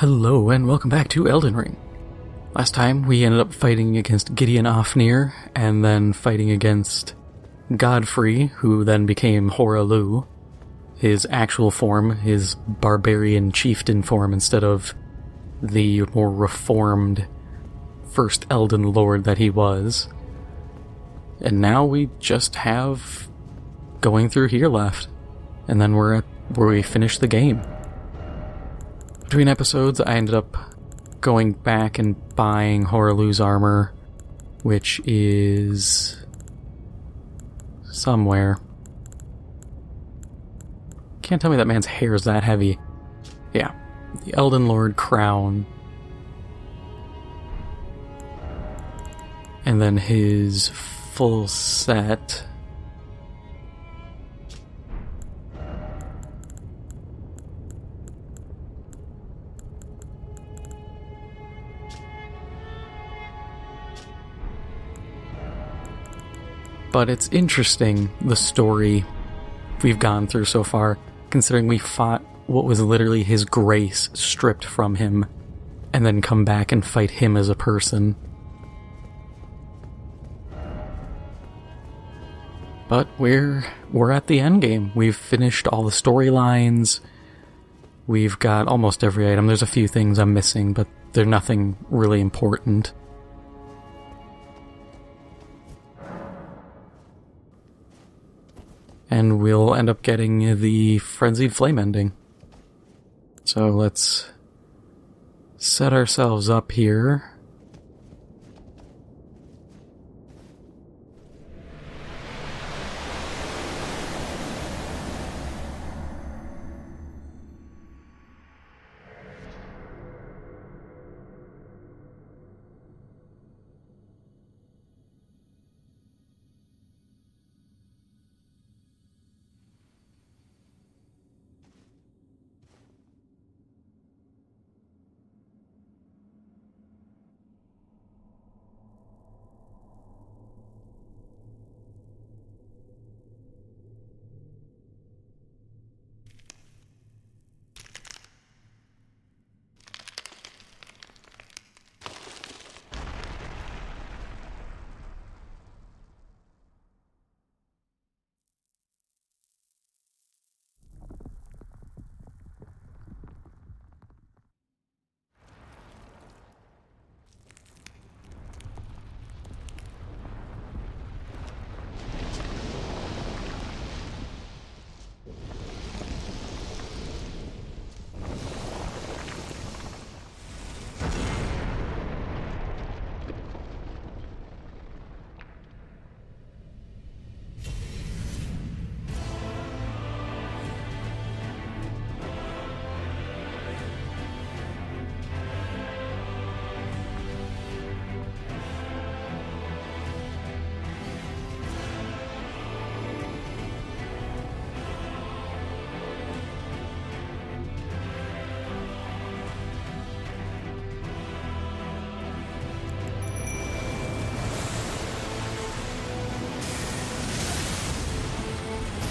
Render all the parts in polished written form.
Hello and welcome back to Elden Ring. Last time we ended up fighting against Gideon Ofnir and then fighting against Godfrey, who then became Horalu, his actual form, his barbarian chieftain form instead of the more reformed first Elden Lord that he was. And now we just have going through here left, and then we're at where we finish the game. Between episodes, I ended up going back and buying Horalu's armor, which is somewhere. Can't tell me that man's hair is that heavy. Yeah, the Elden Lord crown. And then his full set. But it's interesting, the story we've gone through so far, considering we fought what was literally his grace stripped from him, and then come back and fight him as a person. But we're at the end game. We've finished all the storylines. We've got almost every item. There's a few things I'm missing, but they're nothing really important. And we'll end up getting the Frenzied Flame ending. So let's set ourselves up here.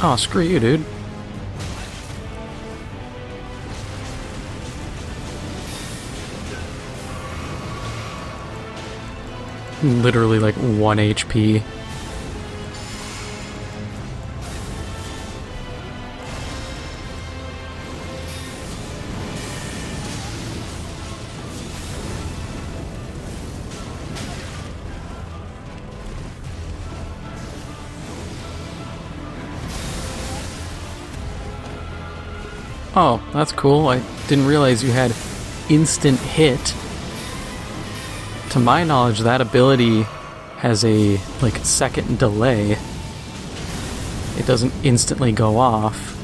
Oh, screw you, dude. Literally like 1 HP. Oh, that's cool. I didn't realize you had instant hit. To my knowledge, that ability has a, second delay. It doesn't instantly go off.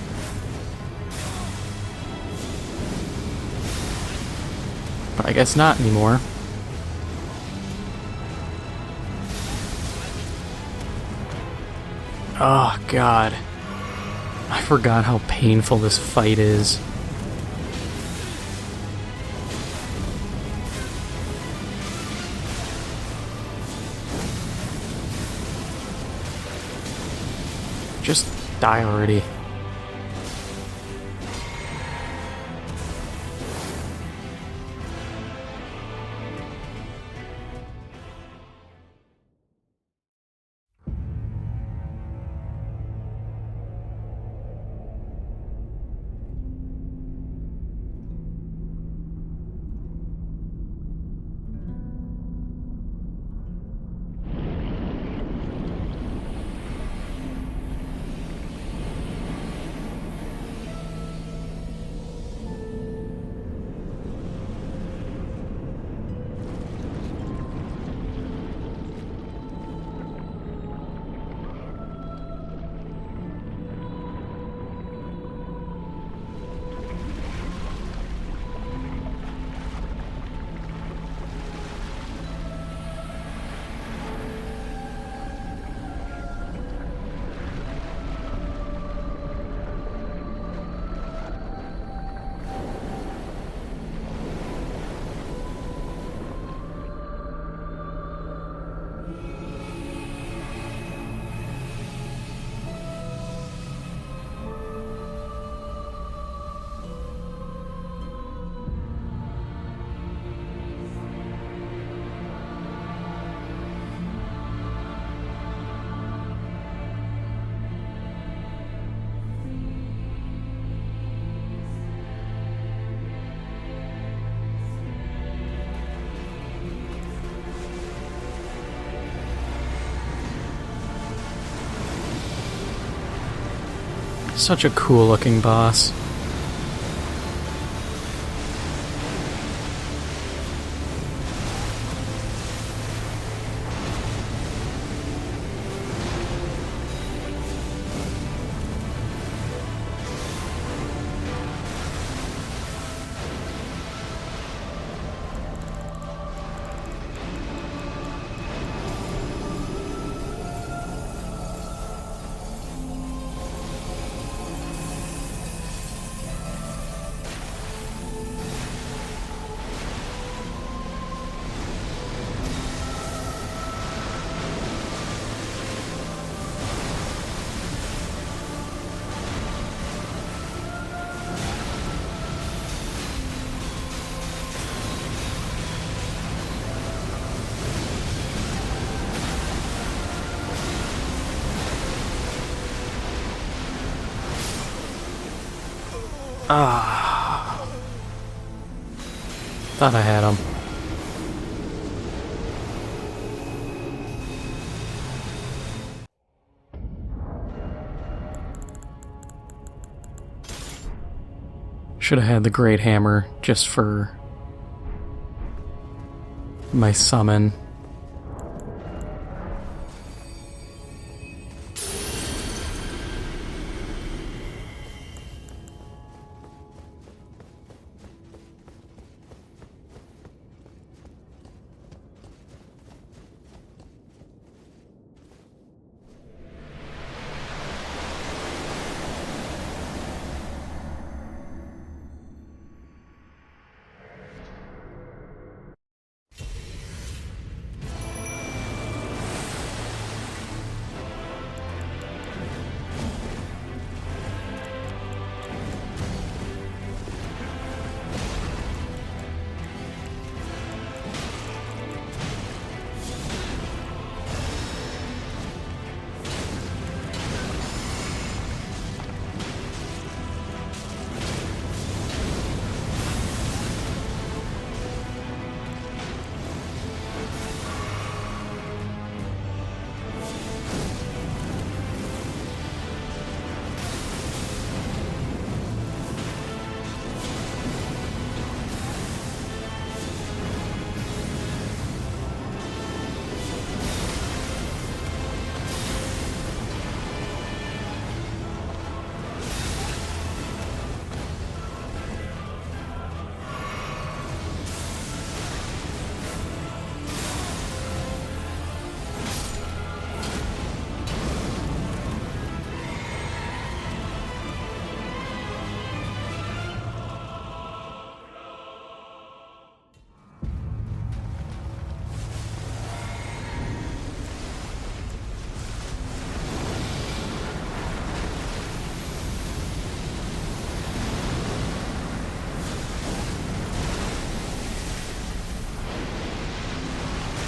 But I guess not anymore. Oh, God. I forgot how painful this fight is. Just die already. Such a cool looking boss. Ah. Thought I had him. Should have had the Great Hammer just for my summon.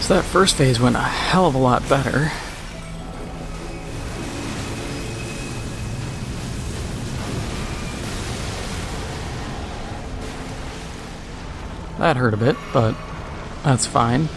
So that first phase went a hell of a lot better. That hurt a bit, but that's fine.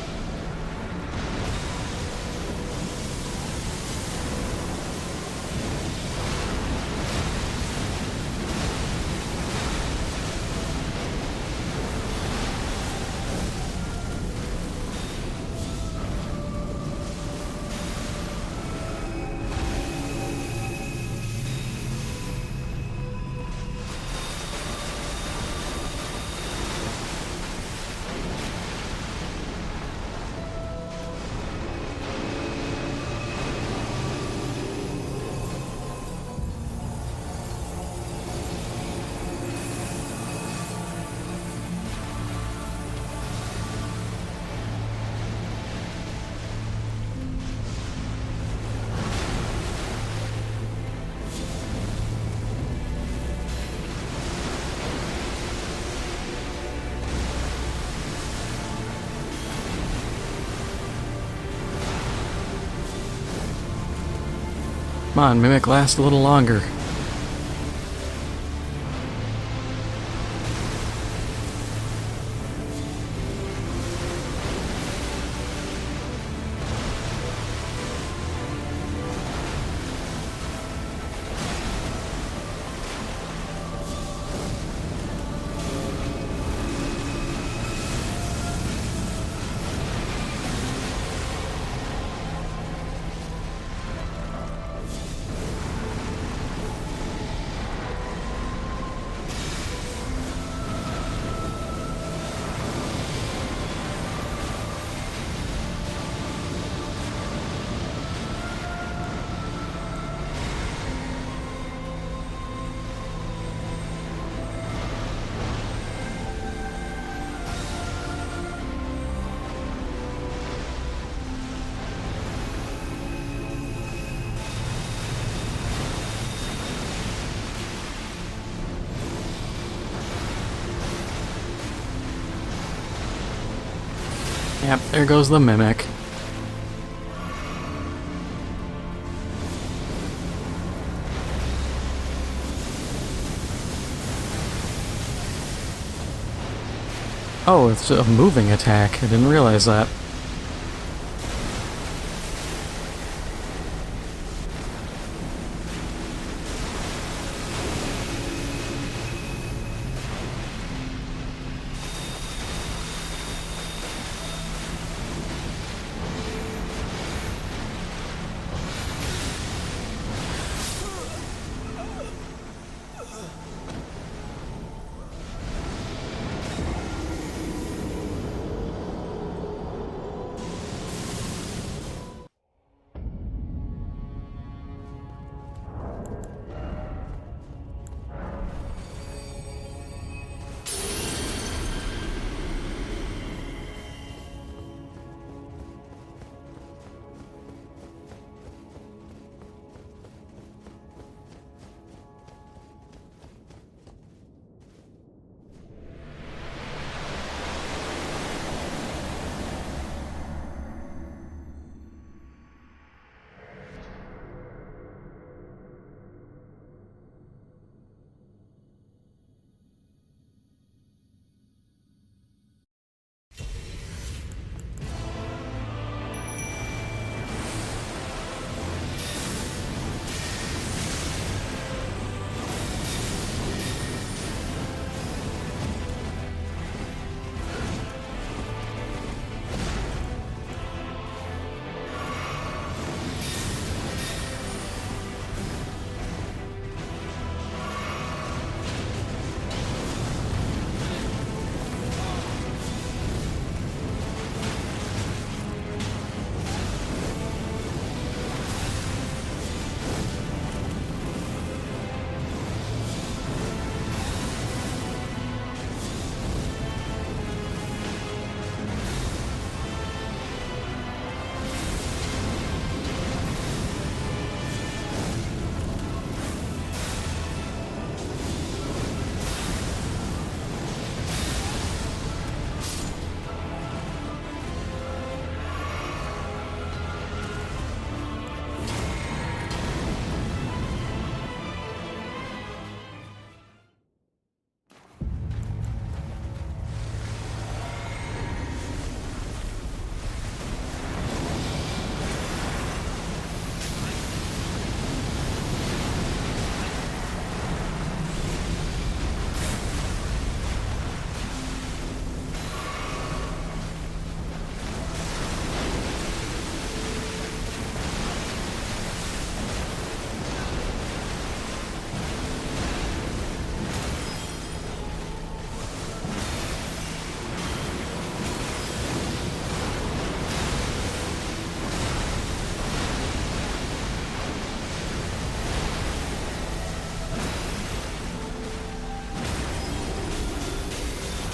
Come on, Mimic, last a little longer. Yep, there goes the mimic. Oh, it's a moving attack. I didn't realize that.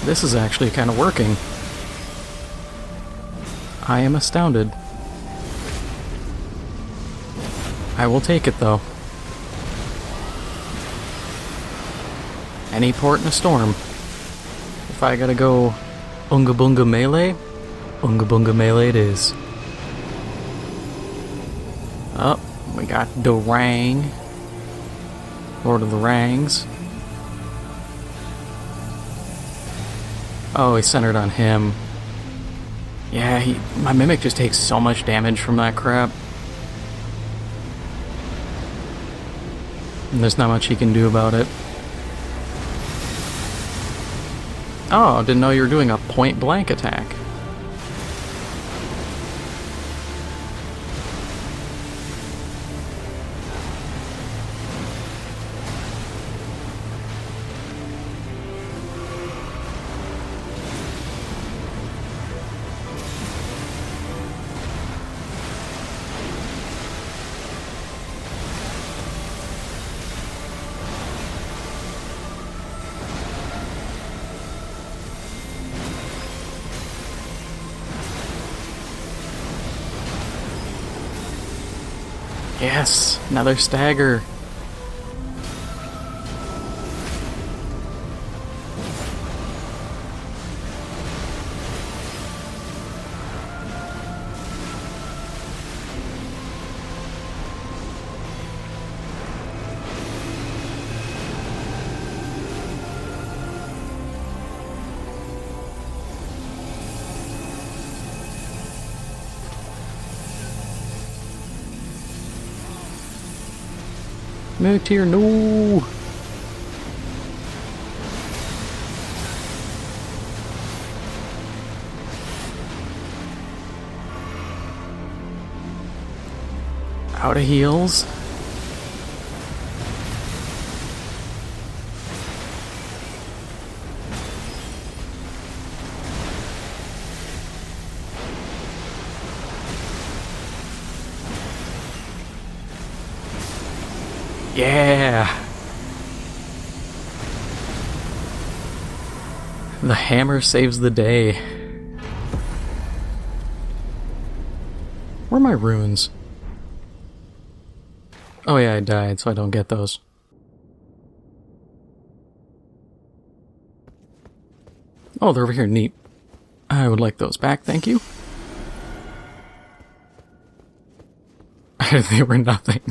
This is actually kind of working. I am astounded. I will take it, though. Any port in a storm. If I gotta go Unga Bunga Melee, Unga Bunga Melee it is. Oh, we got Dorang. Lord of the Rangs. Oh, he's centered on him. Yeah, my Mimic just takes so much damage from that crap. And there's not much he can do about it. Oh, didn't know you were doing a point-blank attack. Yes, another stagger. Medic tier, no! Out of heals. Yeah! The hammer saves the day. Where are my runes? Oh yeah, I died, so I don't get those. Oh, they're over here, neat. I would like those back, thank you. They were nothing.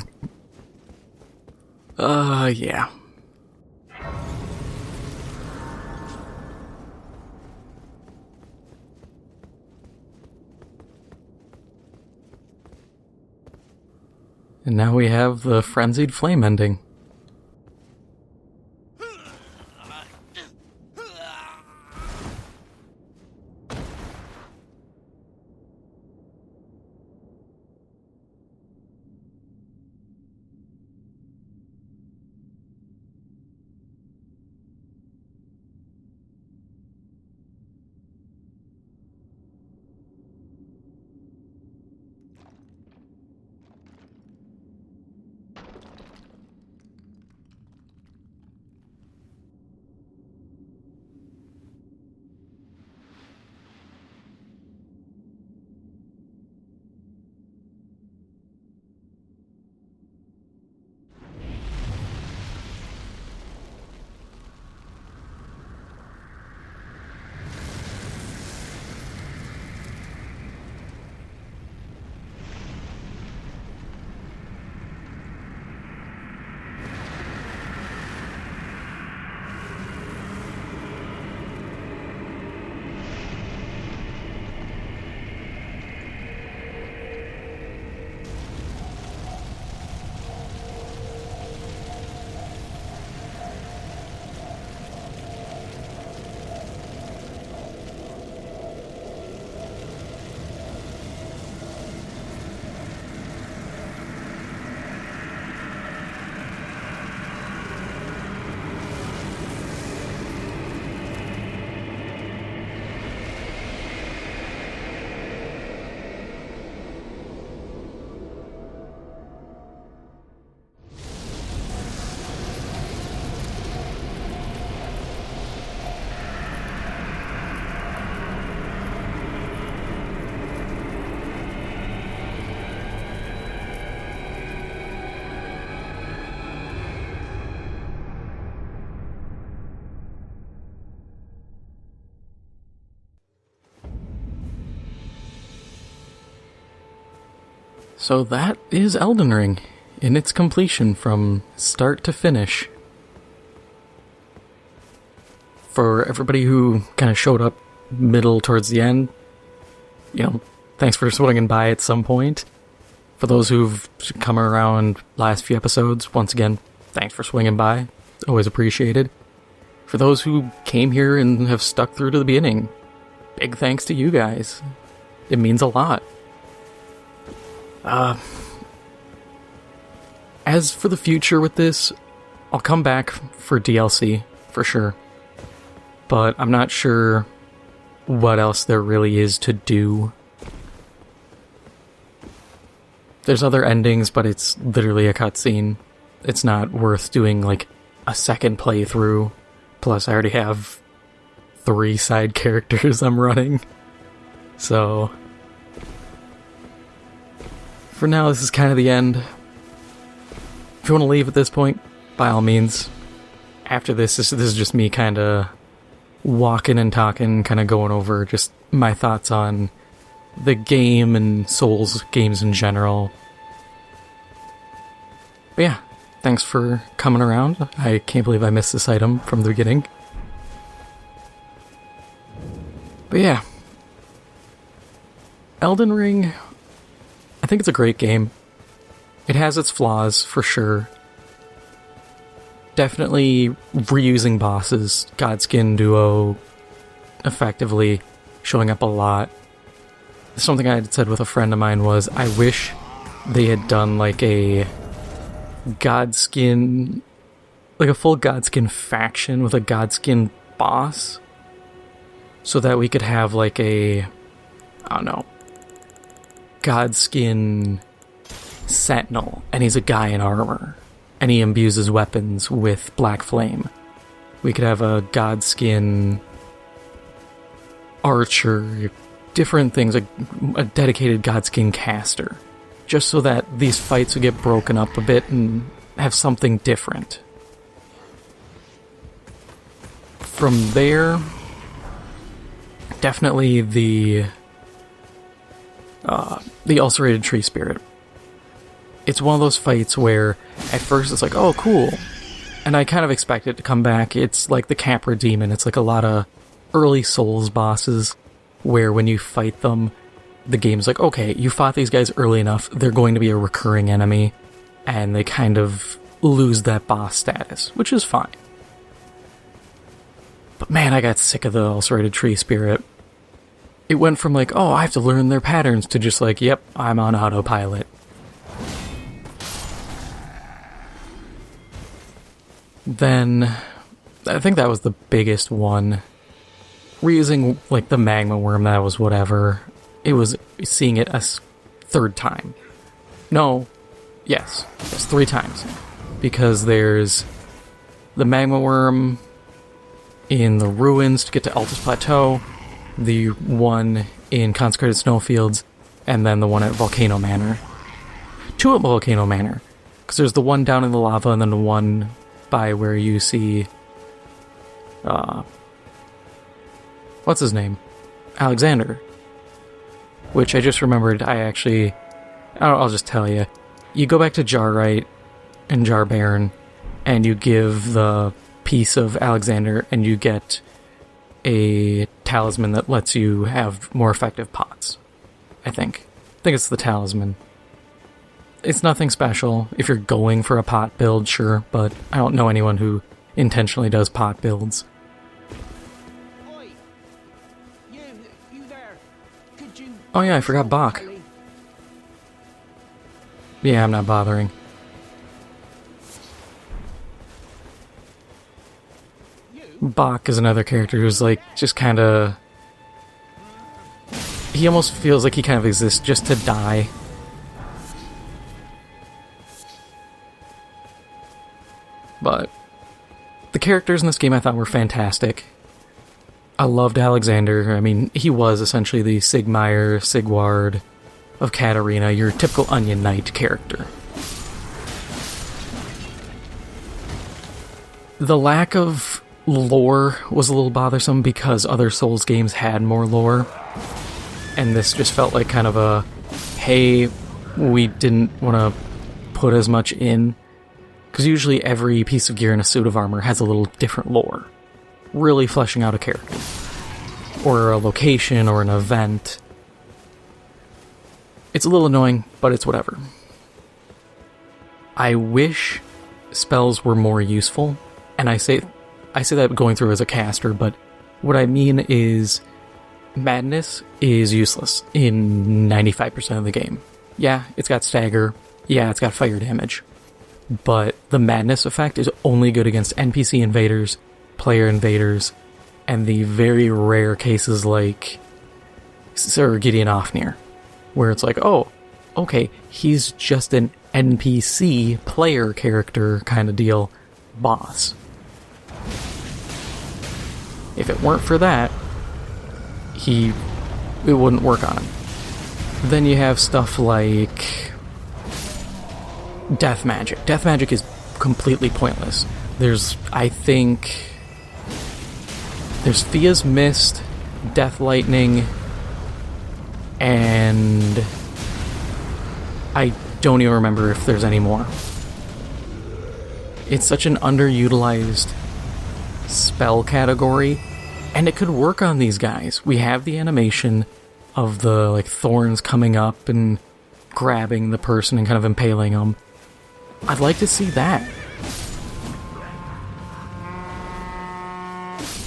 Yeah. And now we have the Frenzied Flame ending. So that is Elden Ring, in its completion from start to finish. For everybody who kind of showed up middle towards the end, you know, thanks for swinging by at some point. For those who've come around last few episodes, once again, thanks for swinging by. Always appreciated. For those who came here and have stuck through to the beginning, big thanks to you guys. It means a lot. As for the future with this, I'll come back for DLC, for sure. But I'm not sure what else there really is to do. There's other endings, but it's literally a cutscene. It's not worth doing, like, a second playthrough. Plus, I already have 3 side characters I'm running. So for now, this is kind of the end. If you want to leave at this point, by all means. After this is just me kind of walking and talking, kind of going over just my thoughts on the game and Souls games in general. But yeah, thanks for coming around. I can't believe I missed this item from the beginning. But yeah, Elden Ring, I think it's a great game. It has its flaws, for sure. definitely reusing bosses. Godskin duo effectively showing up a lot. Something I had said with a friend of mine was, I wish they had done like a Godskin, like a full Godskin faction with a Godskin boss, so that we could have like a, I don't know, Godskin Sentinel, and he's a guy in armor, and he imbues his weapons with black flame. We could have a Godskin Archer, different things, like a dedicated Godskin caster, just so that these fights would get broken up a bit and have something different. From there, definitely the ulcerated tree spirit. It's one of those fights where at first it's like, oh, cool, and I kind of expect it to come back. It's like the Capra Demon. It's like a lot of early Souls bosses where when you fight them, the game's like, okay, you fought these guys early enough, they're going to be a recurring enemy, and they kind of lose that boss status, which is fine. But man, I got sick of the ulcerated tree spirit. It went from like, oh, I have to learn their patterns, to just like, yep, I'm on autopilot. Then, I think that was the biggest one. Reusing, like, the magma worm, that was whatever. It was seeing it a third time. No, yes, 3 times. Because there's the magma worm in the ruins to get to Altus Plateau, the one in Consecrated Snowfields, and then the one at Volcano Manor. 2 at Volcano Manor, because there's the one down in the lava and then the one by where you see what's his name? Alexander. Which I just remembered, I'll just tell you. You go back to Jarrite and Jarbaron, and you give the piece of Alexander, and you get a talisman that lets you have more effective pots. I think it's the talisman. It's nothing special. If you're going for a pot build, sure, but I don't know anyone who intentionally does pot builds. Oi. You there. Could you... Oh yeah, I forgot Bach. Yeah, I'm not bothering. Bach is another character who's like, just kinda... He almost feels like he kind of exists just to die. But the characters in this game I thought were fantastic. I loved Alexander. I mean, he was essentially the Sigward of Katarina, your typical Onion Knight character. The lack of lore was a little bothersome because other Souls games had more lore, and this just felt like kind of a, hey, we didn't want to put as much in. Because usually every piece of gear in a suit of armor has a little different lore, really fleshing out a character, or a location, or an event. It's a little annoying, but it's whatever. I wish spells were more useful, and I say that going through as a caster, but what I mean is Madness is useless in 95% of the game. Yeah, it's got stagger, yeah, it's got fire damage. But the Madness effect is only good against NPC invaders, player invaders, and the very rare cases like Sir Gideon Ofnir, where it's like, oh, okay, he's just an NPC player character kind of deal boss. If it weren't for that, it wouldn't work on him. Then you have stuff like Death Magic. Death Magic is completely pointless. There's Fia's Mist, Death Lightning, and I don't even remember if there's any more. It's such an underutilized spell category, and it could work on these guys. We have the animation of the like thorns coming up and grabbing the person and kind of impaling them. I'd like to see that.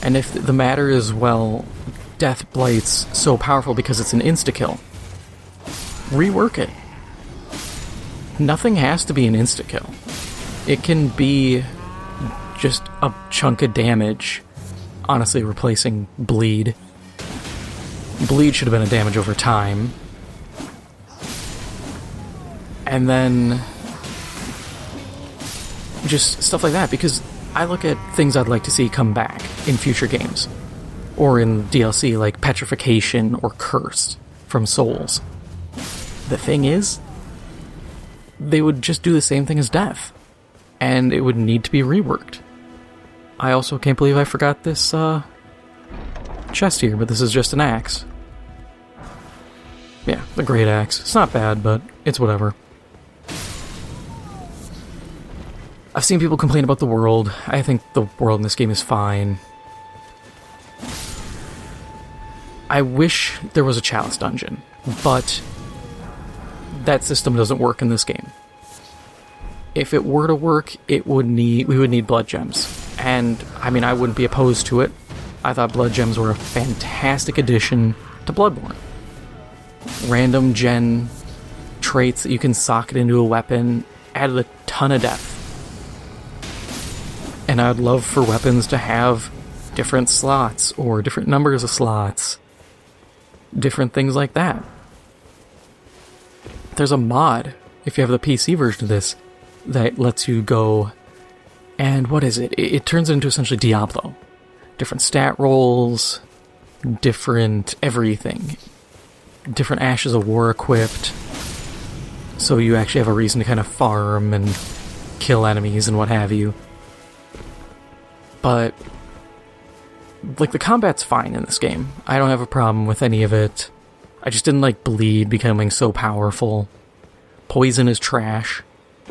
And if the matter is, well, Death Blight's so powerful because it's an insta-kill, rework it. Nothing has to be an insta-kill. It can be just a chunk of damage, honestly replacing Bleed. Bleed should have been a damage over time. And then just stuff like that, because I look at things I'd like to see come back in future games, or in DLC like Petrification or Curse from Souls. The thing is, they would just do the same thing as Death, and it would need to be reworked. I also can't believe I forgot this chest here, but this is just an axe. Yeah, the great axe. It's not bad, but it's whatever. I've seen people complain about the world. I think the world in this game is fine. I wish there was a chalice dungeon, but that system doesn't work in this game. If it were to work, we would need blood gems. And, I mean, I wouldn't be opposed to it. I thought blood gems were a fantastic addition to Bloodborne. Random gen traits that you can socket into a weapon added a ton of depth. And I'd love for weapons to have different slots, or different numbers of slots. Different things like that. There's a mod, if you have the PC version of this, that lets you go, and what is it? It turns it into essentially Diablo. Different stat rolls, different everything. Different Ashes of War equipped, so you actually have a reason to kind of farm and kill enemies and what have you. But, like, the combat's fine in this game. I don't have a problem with any of it. I just didn't like Bleed becoming so powerful. Poison is trash.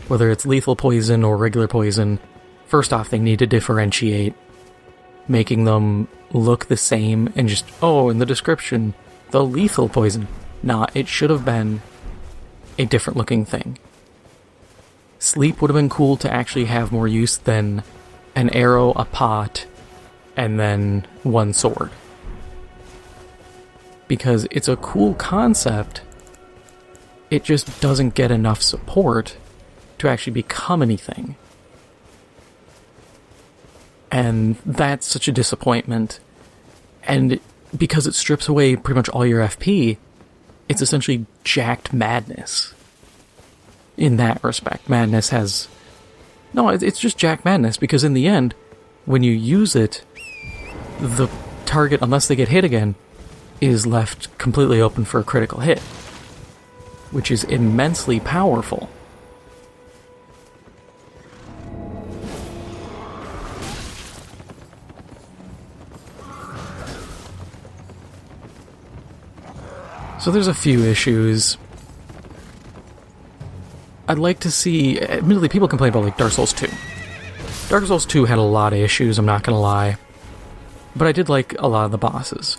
Whether it's lethal poison or regular poison, first off, they need to differentiate, making them look the same and just, oh, in the description, the lethal poison. Nah, it should have been a different looking thing. Sleep would have been cool to actually have more use than an arrow, a pot, and then one sword. Because it's a cool concept, it just doesn't get enough support to actually become anything. And that's such a disappointment. And because it strips away pretty much all your FP, it's essentially jacked madness. In that respect, madness has... No, it's just jacked madness, because in the end, when you use it, the target, unless they get hit again, is left completely open for a critical hit, which is immensely powerful. So there's a few issues. I'd like to see... Admittedly, people complain about, like, Dark Souls 2. Dark Souls 2 had a lot of issues, I'm not gonna lie. But I did like a lot of the bosses.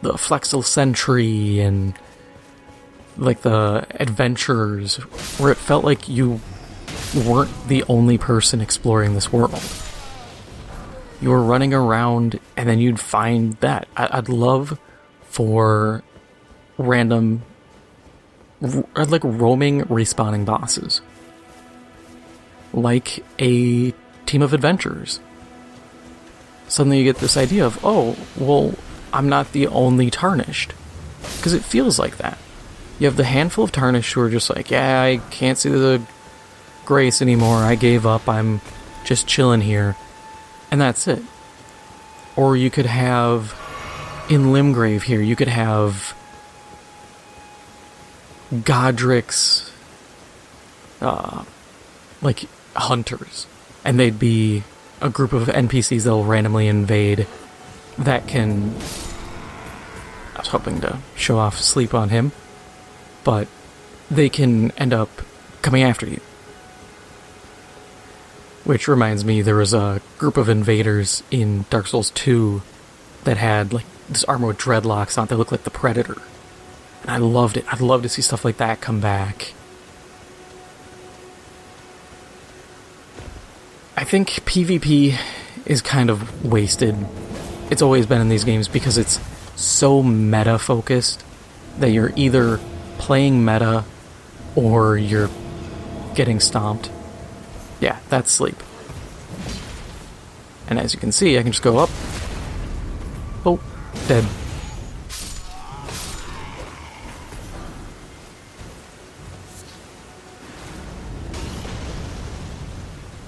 The Flexel Sentry and, like, the adventurers, where it felt like you weren't the only person exploring this world. You were running around, and then you'd find that. I'd love for random... I'd like roaming, respawning bosses. Like a team of adventurers. Suddenly you get this idea of, oh, well, I'm not the only Tarnished. Because it feels like that. You have the handful of Tarnished who are just like, yeah, I can't see the grace anymore, I gave up, I'm just chilling here. And that's it. Or you could have, in Limgrave here, you could have Godric's, like, hunters. And they'd be a group of NPCs that'll randomly invade that can... I was hoping to show off sleep on him, but they can end up coming after you. Which reminds me, there was a group of invaders in Dark Souls 2 that had, like, this armor with dreadlocks on it that looked like the Predator. And I loved it. I'd love to see stuff like that come back. I think PvP is kind of wasted. It's always been in these games because it's so meta-focused that you're either playing meta or you're getting stomped. Yeah, that's sleep. And as you can see, I can just go up. Oh, dead.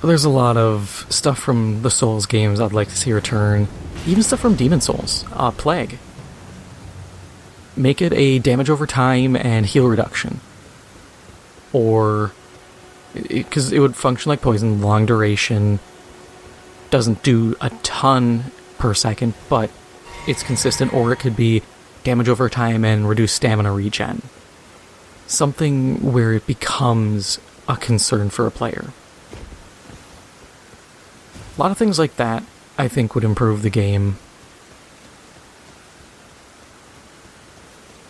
There's a lot of stuff from the Souls games I'd like to see return. Even stuff from Demon Souls. Plague. Make it a damage over time and heal reduction. Or... because it would function like poison, long duration, doesn't do a ton per second, but it's consistent. Or it could be damage over time and reduce stamina regen. Something where it becomes a concern for a player. A lot of things like that, I think, would improve the game.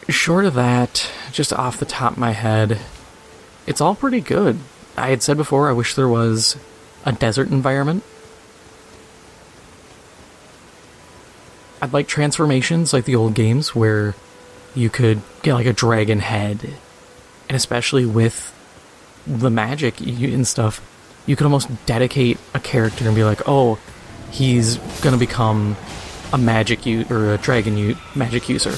Short of that, just off the top of my head, it's all pretty good. I had said before, I wish there was a desert environment. I'd like transformations like the old games where you could get like a dragon head. And especially with the magic and stuff, you could almost dedicate a character and be like, oh, he's gonna become a magic or a dragon magic user.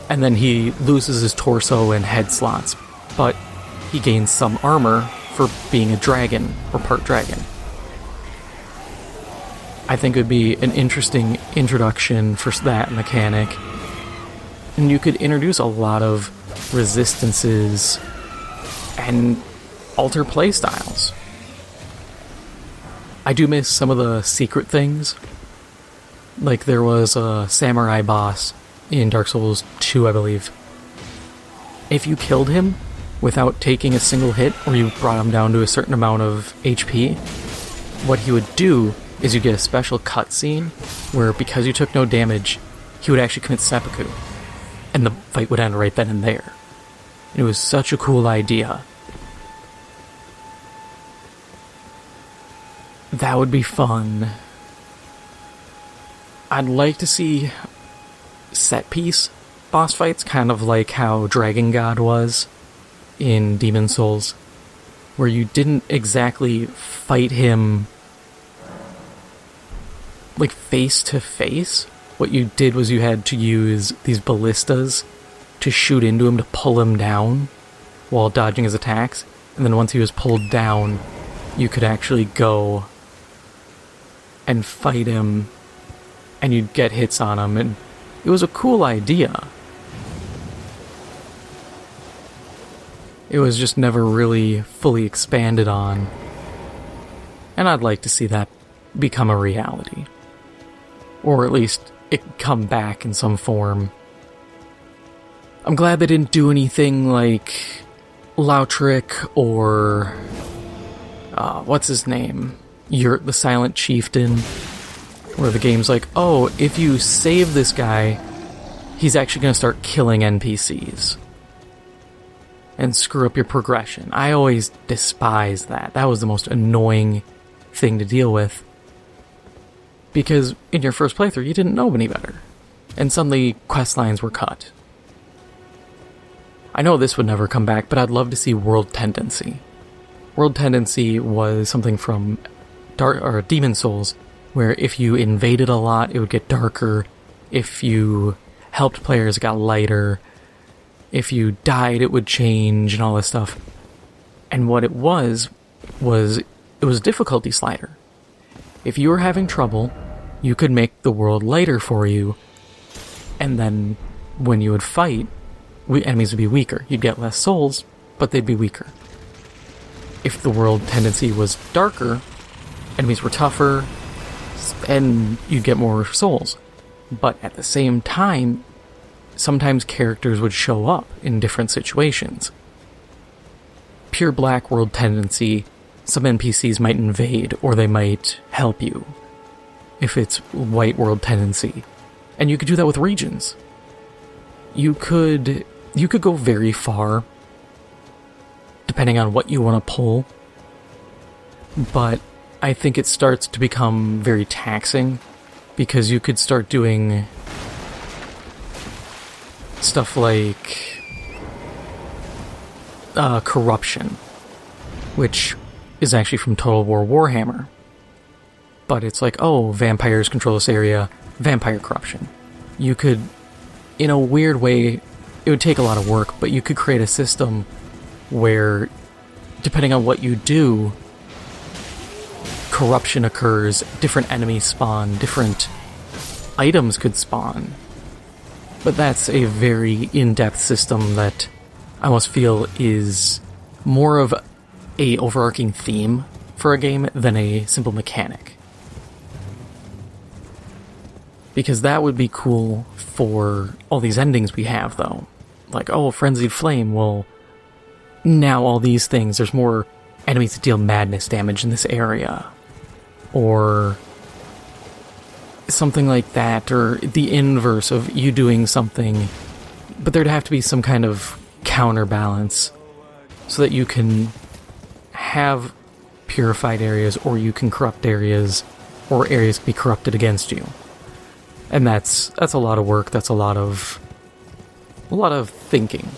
And then he loses his torso and head slots, but he gains some armor for being a dragon, or part dragon. I think it would be an interesting introduction for that mechanic. And you could introduce a lot of resistances and alter playstyles. I do miss some of the secret things. Like there was a samurai boss in Dark Souls 2, I believe. If you killed him without taking a single hit, or you brought him down to a certain amount of HP, what he would do is you get a special cutscene where, because you took no damage, he would actually commit seppuku, and the fight would end right then and there. It was such a cool idea. That would be fun. I'd like to see set-piece boss fights, kind of like how Dragon God was in Demon Souls, where you didn't exactly fight him like face to face. What you did was you had to use these ballistas to shoot into him to pull him down while dodging his attacks, and then once he was pulled down, you could actually go and fight him, and you'd get hits on him, and it was a cool idea. It was just never really fully expanded on, and I'd like to see that become a reality. Or at least it come back in some form. I'm glad they didn't do anything like Lautrec or... what's his name? Yurt the Silent Chieftain, where the game's like, oh, if you save this guy, he's actually going to start killing NPCs and screw up your progression. I always despised that. That was the most annoying thing to deal with, because in your first playthrough you didn't know any better, and suddenly quest lines were cut. I know this would never come back, but I'd love to see World Tendency. World Tendency was something from Demon Souls, where if you invaded a lot, it would get darker. If you helped players, it got lighter. If you died, it would change, and all this stuff. And what it was it was a difficulty slider. If you were having trouble, you could make the world lighter for you, and then when you would fight, enemies would be weaker. You'd get less souls, but they'd be weaker. If the World Tendency was darker, enemies were tougher, and you'd get more souls. But at the same time, sometimes characters would show up in different situations. Pure Black World Tendency, some NPCs might invade, or they might help you. If it's White World Tendency. And you could do that with regions. You could go very far, depending on what you want to pull. But I think it starts to become very taxing, because you could start doing stuff like corruption, which is actually from Total War Warhammer. But it's like, oh, vampires control this area, vampire corruption. You could, in a weird way, it would take a lot of work, but you could create a system where, depending on what you do, corruption occurs, different enemies spawn, different items could spawn. But that's a very in-depth system that I almost feel is more of a overarching theme for a game than a simple mechanic. Because that would be cool for all these endings we have, though. Like, oh, Frenzied Flame, well, now all these things, there's more enemies that deal madness damage in this area. Or something like that, or the inverse of you doing something, but there'd have to be some kind of counterbalance so that you can have purified areas, or you can corrupt areas, or areas can be corrupted against you. And that's a lot of work, that's a lot of thinking.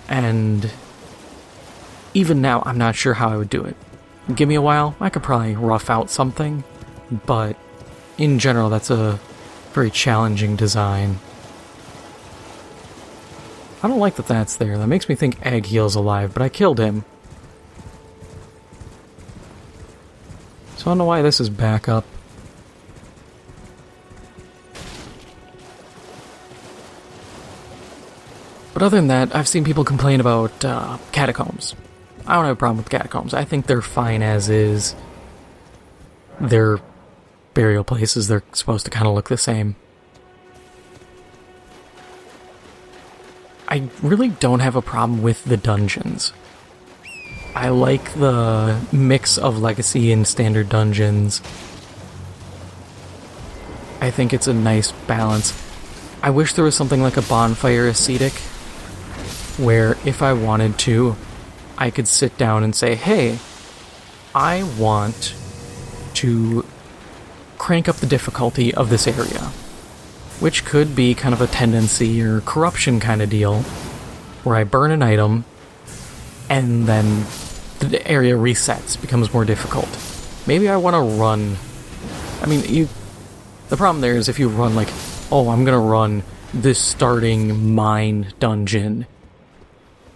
And even now, I'm not sure how I would do it. Give me a while, I could probably rough out something, but in general, that's a very challenging design. I don't like that that's there. That makes me think Agheel's alive, but I killed him. So I don't know why this is back up. But other than that, I've seen people complain about catacombs. I don't have a problem with catacombs. I think they're fine as is. They're burial places. They're supposed to kind of look the same. I really don't have a problem with the dungeons. I like the mix of legacy and standard dungeons. I think it's a nice balance. I wish there was something like a bonfire ascetic, where if I wanted to, I could sit down and say, hey, I want to crank up the difficulty of this area, which could be kind of a tendency or corruption kind of deal, where I burn an item, and then the area resets, becomes more difficult. Maybe I want to run... I mean, the problem there is if you run like, oh, I'm going to run this starting mine dungeon.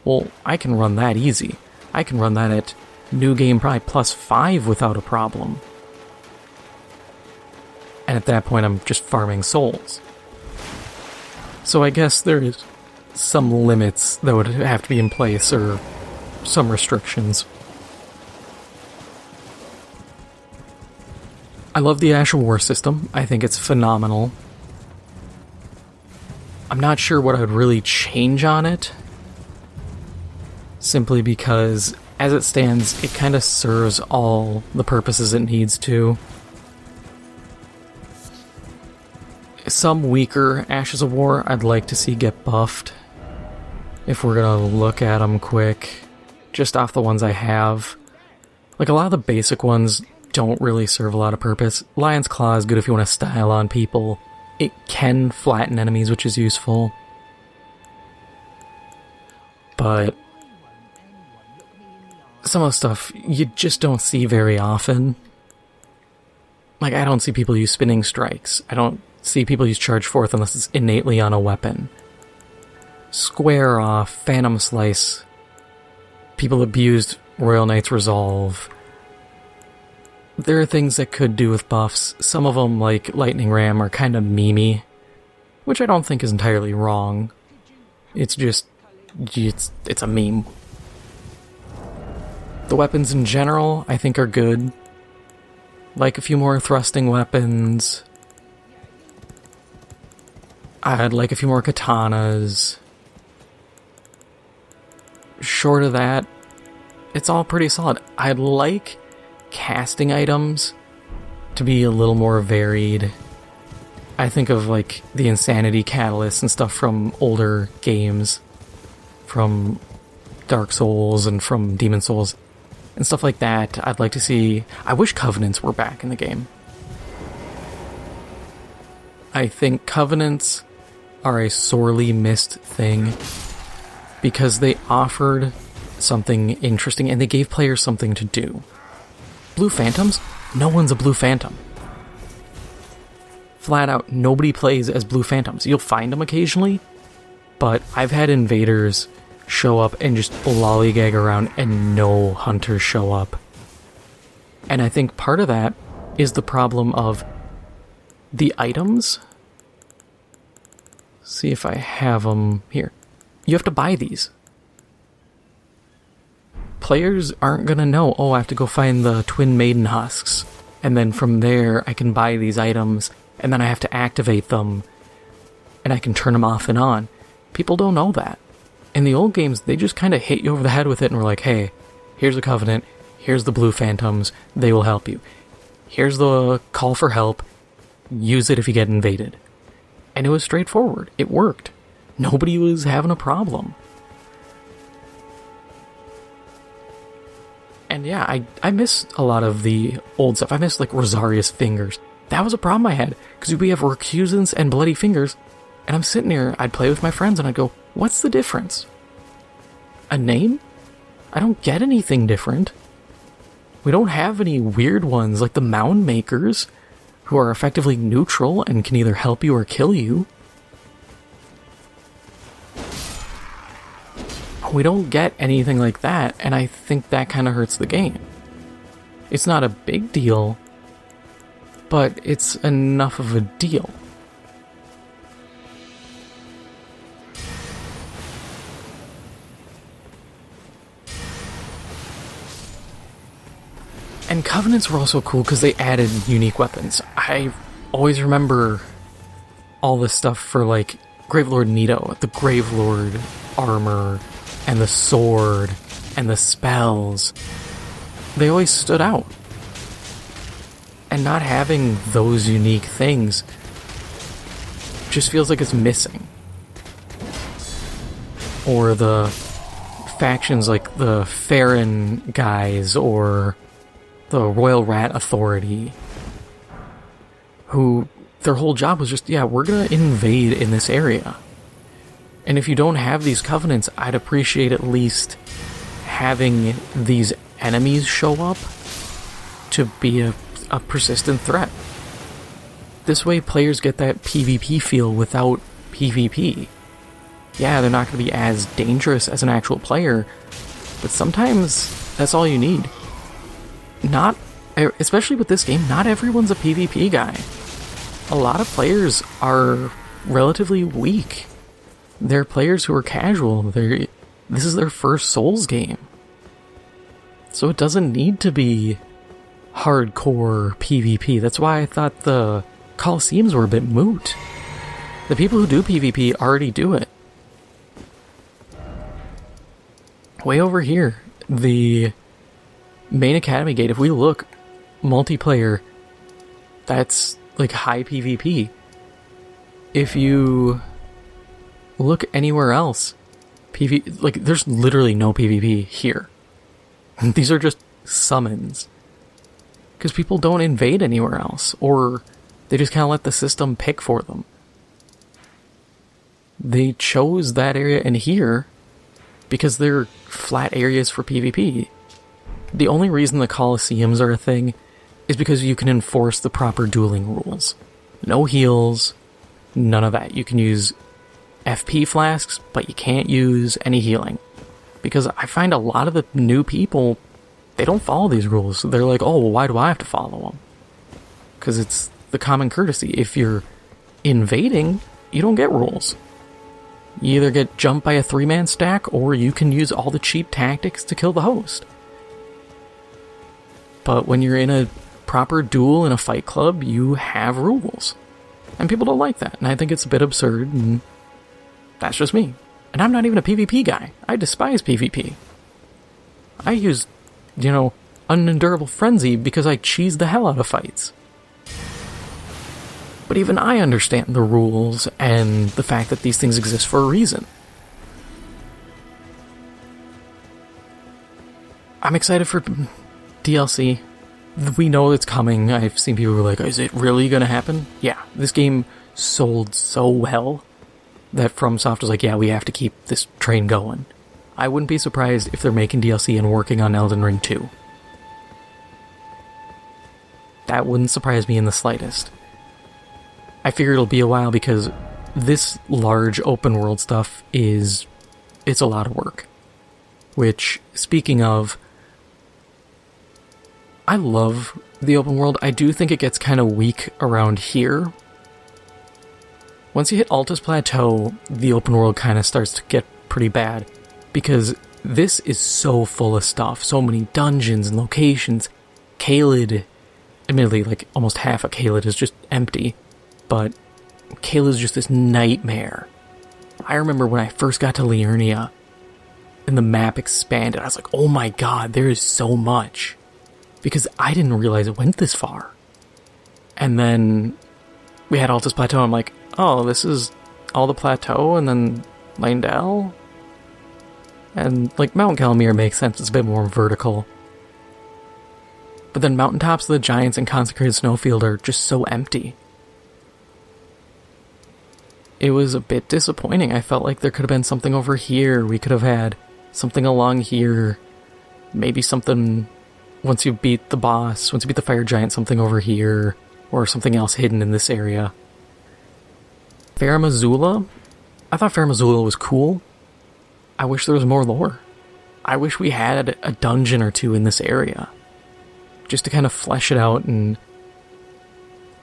Well, I can run that easy. I can run that at new game probably +5 without a problem. And at that point, I'm just farming souls. So I guess there is some limits that would have to be in place, or some restrictions. I love the Ash of War system. I think it's phenomenal. I'm not sure what I would really change on it, simply because, as it stands, it kind of serves all the purposes it needs to. Some weaker Ashes of War I'd like to see get buffed, if we're gonna look at them quick, just off the ones I have. Like, a lot of the basic ones don't really serve a lot of purpose. Lion's Claw is good if you want to style on people. It can flatten enemies, which is useful. But some of the stuff you just don't see very often. Like, I don't see people use Spinning Strikes. I don't see people use Charge Forth unless it's innately on a weapon. Square Off, Phantom Slice. People abused Royal Knight's Resolve. There are things that could do with buffs. Some of them, like Lightning Ram, are kind of memey, which I don't think is entirely wrong. It's just... it's a meme. The weapons in general, I think, are good. Like a few more thrusting weapons. I'd like a few more katanas. Short of that, it's all pretty solid. I'd like casting items to be a little more varied. I think of like the Insanity Catalyst and stuff from older games, from Dark Souls and from Demon Souls. and stuff like that. I'd like to see... I wish Covenants were back in the game. I think Covenants are a sorely missed thing because they offered something interesting and they gave players something to do. Blue Phantoms? No one's a Blue Phantom. Flat out, nobody plays as Blue Phantoms. You'll find them occasionally, but I've had invaders show up and just lollygag around and no hunters show up. And I think part of that is the problem of the items. See if I have them here. You have to buy these. Players aren't gonna know, oh, I have to go find the Twin Maiden Husks, and then from there I can buy these items, and then I have to activate them, and I can turn them off and on. People don't know that. In the old games, they just kind of hit you over the head with it and were like, hey, here's a Covenant, here's the Blue Phantoms, they will help you. Here's the call for help, use it if you get invaded. And it was straightforward. It worked. Nobody was having a problem. And yeah, I miss a lot of the old stuff. I miss like Rosaria's Fingers. That was a problem I had, because we have Recusants and Bloody Fingers, and I'm sitting here, I'd play with my friends, and I'd go, what's the difference? A name? I don't get anything different. We don't have any weird ones like the Mound Makers, who are effectively neutral and can either help you or kill you. We don't get anything like that, and I think that kind of hurts the game. It's not a big deal, but it's enough of a deal. And Covenants were also cool because they added unique weapons. I always remember all this stuff for like Gravelord Nito, the Gravelord armor, and the sword, and the spells. They always stood out. And not having those unique things just feels like it's missing. Or the factions like the Farron guys, or the Royal Rat Authority, who their whole job was just, yeah, we're gonna invade in this area. And if you don't have these Covenants, I'd appreciate at least having these enemies show up to be a persistent threat. This way players get that PvP feel without PvP. Yeah, they're not going to be as dangerous as an actual player, but sometimes that's all you need. Not, especially with this game, not everyone's a PvP guy. A lot of players are relatively weak. They're players who are casual. This is their first Souls game. So it doesn't need to be hardcore PvP. That's why I thought the Colosseums were a bit moot. The people who do PvP already do it. Way over here, the main Academy Gate, if we look, multiplayer, that's like high PvP. If you look anywhere else, like there's literally no PvP here. These are just summons. Because people don't invade anywhere else, or they just kind of let the system pick for them. They chose that area in here because they're flat areas for PvP. The only reason the Colosseums are a thing is because you can enforce the proper dueling rules. No heals, none of that. You can use FP flasks, but you can't use any healing. Because I find a lot of the new people, they don't follow these rules. They're like, oh, well, why do I have to follow them? Because it's the common courtesy. If you're invading, you don't get rules. You either get jumped by a 3-man stack, or you can use all the cheap tactics to kill the host. But when you're in a proper duel in a fight club, you have rules. And people don't like that, and I think it's a bit absurd, and that's just me. And I'm not even a PvP guy. I despise PvP. I use, Unendurable Frenzy because I cheese the hell out of fights. But even I understand the rules and the fact that these things exist for a reason. I'm excited for DLC. We know it's coming. I've seen people who are like, is it really gonna happen? Yeah, this game sold so well that FromSoft was like, yeah, we have to keep this train going. I wouldn't be surprised if they're making DLC and working on Elden Ring 2. That wouldn't surprise me in the slightest. I figure it'll be a while because this large open world stuff it's a lot of work. Which, speaking of, I love the open world. I do think it gets kind of weak around here. Once you hit Altus Plateau, the open world kind of starts to get pretty bad. Because this is so full of stuff. So many dungeons and locations. Caelid, admittedly, like almost half of Caelid is just empty. But Caelid is just this nightmare. I remember when I first got to Liurnia and the map expanded, I was like, oh my god, there is so much. Because I didn't realize it went this far. And then we had Altus Plateau, I'm like, oh, this is all the plateau, and then Leyndell? And, like, Mount Gelmir makes sense, it's a bit more vertical. But then Mountaintops of the Giants and Consecrated Snowfield are just so empty. It was a bit disappointing. I felt like there could have been something over here. We could have had something along here. Maybe something, once you beat the boss, once you beat the Fire Giant, something over here. Or something else hidden in this area. Farum Azula? I thought Farum Azula was cool. I wish there was more lore. I wish we had a dungeon or two in this area. Just to kind of flesh it out and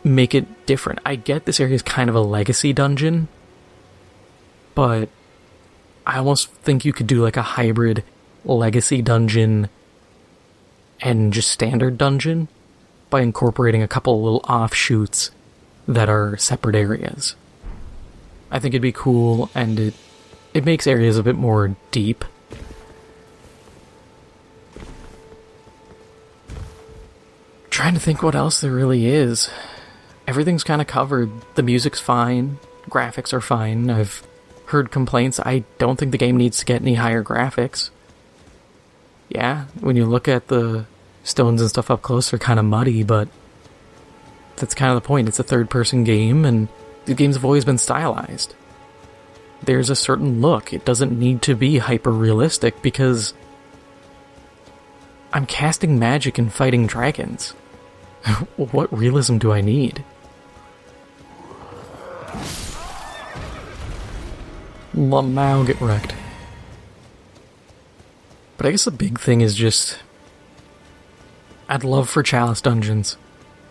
make it different. I get this area is kind of a legacy dungeon, but I almost think you could do like a hybrid legacy dungeon and just standard dungeon by incorporating a couple little offshoots that are separate areas. I think it'd be cool, and it makes areas a bit more deep. Trying to think what else there really is. Everything's kind of covered. The music's fine. Graphics are fine. I've heard complaints. I don't think the game needs to get any higher graphics. Yeah, when you look at the stones and stuff up close, they're kind of muddy, but that's kind of the point. It's a third-person game, and the games have always been stylized. There's a certain look. It doesn't need to be hyper-realistic because I'm casting magic and fighting dragons. What realism do I need? Now get wrecked. But I guess the big thing is just, I'd love for Chalice dungeons,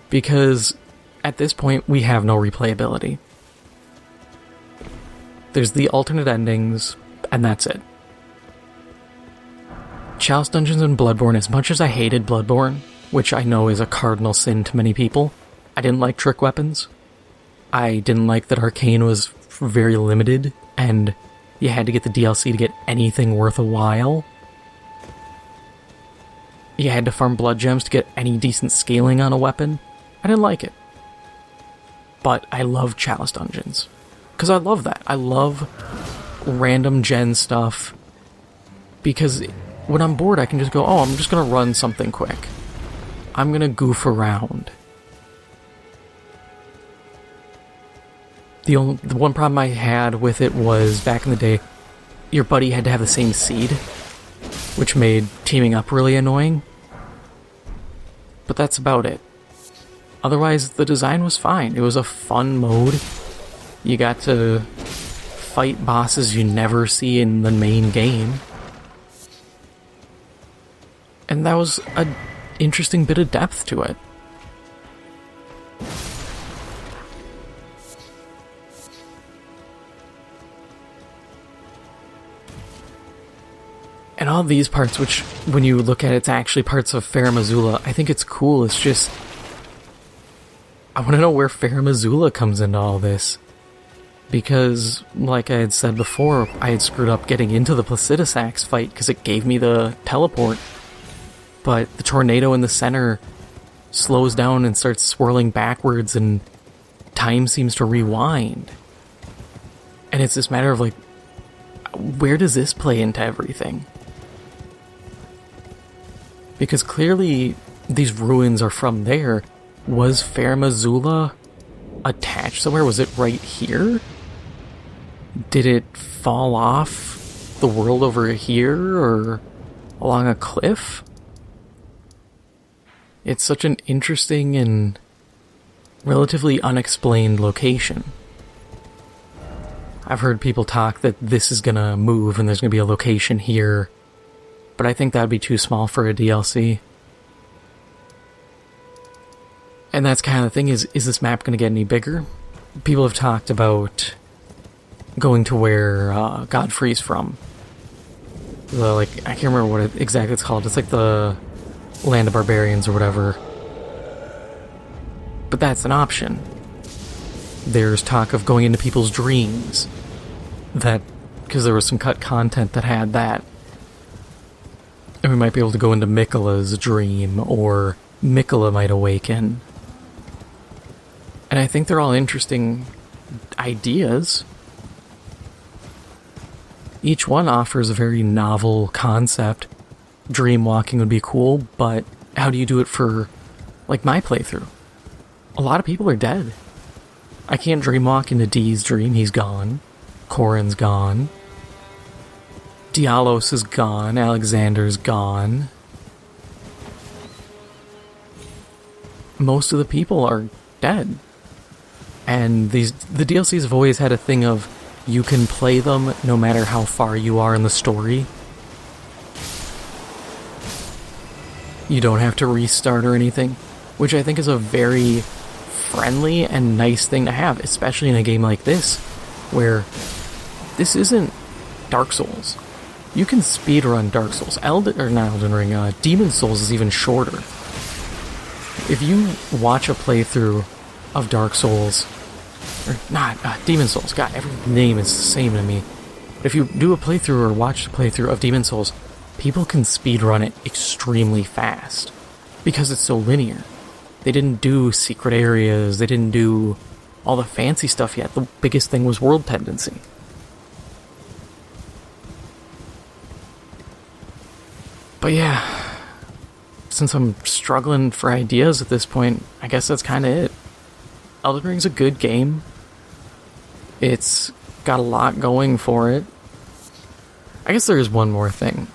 because at this point we have no replayability. There's the alternate endings, and that's it. Chalice dungeons in Bloodbourne, as much as I hated Bloodbourne, which I know is a cardinal sin to many people, I didn't like trick weapons. I didn't like that Arcane was very limited, and you had to get the DLC to get anything worth a while. You had to farm blood gems to get any decent scaling on a weapon. I didn't like it. But I love Chalice dungeons. Because I love that. I love random gen stuff. Because when I'm bored, I can just go, oh, I'm just going to run something quick. I'm going to goof around. The one problem I had with it was, back in the day, your buddy had to have the same seed, which made teaming up really annoying. But that's about it. Otherwise, the design was fine. It was a fun mode. You got to fight bosses you never see in the main game. And that was an interesting bit of depth to it. And all these parts, which, when you look at it, it's actually parts of Farum Azula, I think it's cool. It's just, I want to know where Farum Azula comes into all this. Because, like I had said before, I had screwed up getting into the Placiduous Axe fight because it gave me the teleport. But the tornado in the center slows down and starts swirling backwards, and time seems to rewind. And it's this matter of, like, where does this play into everything? Because clearly these ruins are from there. Was Fair Missoula attached somewhere? Was it right here? Did it fall off the world over here or along a cliff? It's such an interesting and relatively unexplained location. I've heard people talk that this is gonna move and there's gonna be a location here, but I think that'd be too small for a DLC. And that's kind of the thing, is this map gonna get any bigger? People have talked about going to where Godfrey's from. I can't remember what exactly it's called. It's like the Land of Barbarians or whatever. But that's an option. There's talk of going into people's dreams. Because there was some cut content that had that. And we might be able to go into Miquella's dream, or Miquella might awaken. And I think they're all interesting ideas. Each one offers a very novel concept. Dream walking would be cool, but how do you do it for, like, my playthrough? A lot of people are dead. I can't dream walk into Dee's dream, he's gone. Corin's gone. Dialos is gone, Alexander's gone. Most of the people are dead. And the DLCs have always had a thing of, you can play them no matter how far you are in the story. You don't have to restart or anything, which I think is a very friendly and nice thing to have, especially in a game like this, where this isn't Dark Souls. You can speedrun Dark Souls. Demon Souls is even shorter. If you watch a playthrough of Dark Souls, Demon Souls, God, every name is the same to me. But if you do a playthrough or watch a playthrough of Demon Souls, people can speedrun it extremely fast because it's so linear. They didn't do secret areas, they didn't do all the fancy stuff yet. The biggest thing was world tendency. But yeah, since I'm struggling for ideas at this point, I guess that's kind of it. Elden Ring's a good game. It's got a lot going for it. I guess there is one more thing.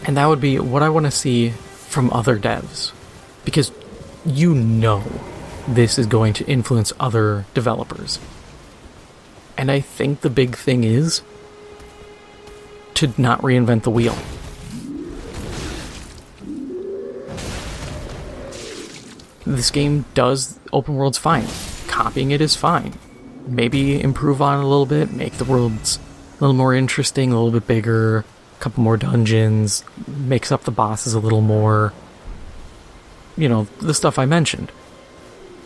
And that would be what I want to see from other devs. Because you know this is going to influence other developers. And I think the big thing is to not reinvent the wheel. This game does open worlds fine. Copying it is fine. Maybe improve on it a little bit, make the worlds a little more interesting, a little bit bigger, a couple more dungeons, mix up the bosses a little more. You know, the stuff I mentioned.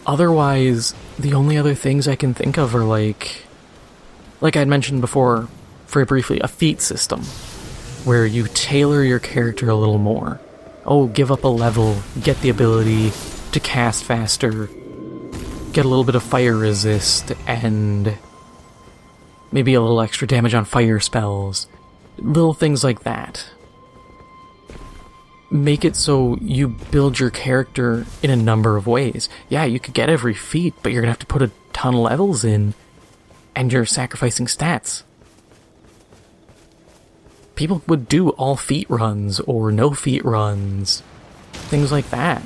Otherwise, the only other things I can think of are like I'd mentioned before, very briefly, a feat system, where you tailor your character a little more. Oh, give up a level, get the ability to cast faster, get a little bit of fire resist, and maybe a little extra damage on fire spells. Little things like that. Make it so you build your character in a number of ways. Yeah, you could get every feat, but you're gonna have to put a ton of levels in, and you're sacrificing stats. People would do all feat runs or no feat runs, things like that.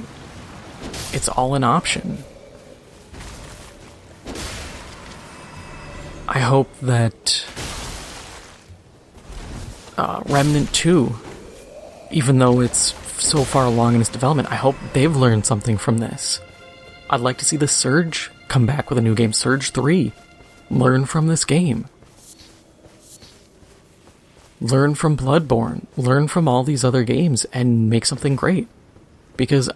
It's all an option. I hope that Remnant 2, even though it's so far along in its development, I hope they've learned something from this. I'd like to see the Surge come back with a new game, Surge 3. Learn from this game. Learn from Bloodbourne. Learn from all these other games and make something great. Because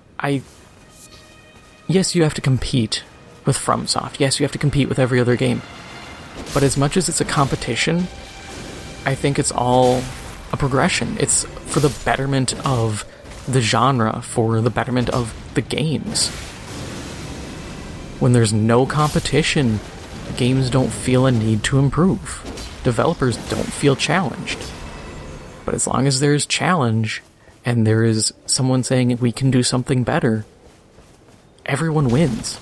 yes, you have to compete with FromSoft. Yes, you have to compete with every other game. But as much as it's a competition, I think it's all a progression. It's for the betterment of the genre, for the betterment of the games. When there's no competition, games don't feel a need to improve. Developers don't feel challenged. But as long as there's challenge, and there is someone saying we can do something better, everyone wins.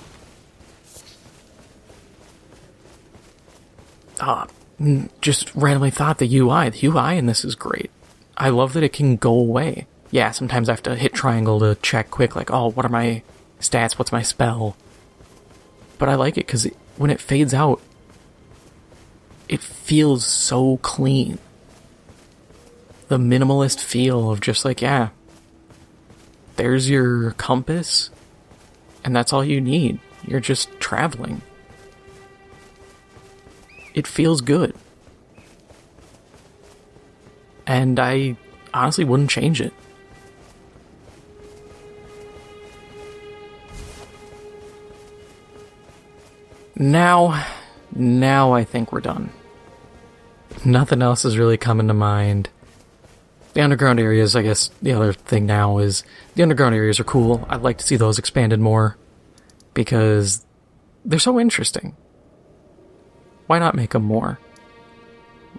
Just randomly thought the UI in this is great. I love that it can go away. Yeah, sometimes I have to hit triangle to check quick, like, oh, what are my stats, what's my spell? But I like it because when it fades out, it feels so clean. The minimalist feel of just like, yeah, there's your compass, and that's all you need. You're just traveling. It feels good. And I honestly wouldn't change it. Now I think we're done. Nothing else is really coming to mind. The underground areas, I guess the other thing now is the underground areas are cool. I'd like to see those expanded more because they're so interesting. Why not make them more?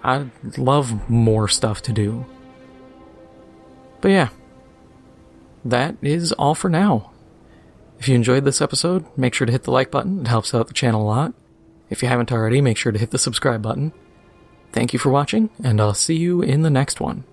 I'd love more stuff to do. But yeah, that is all for now. If you enjoyed this episode, make sure to hit the like button. It helps out the channel a lot. If you haven't already, make sure to hit the subscribe button. Thank you for watching, and I'll see you in the next one.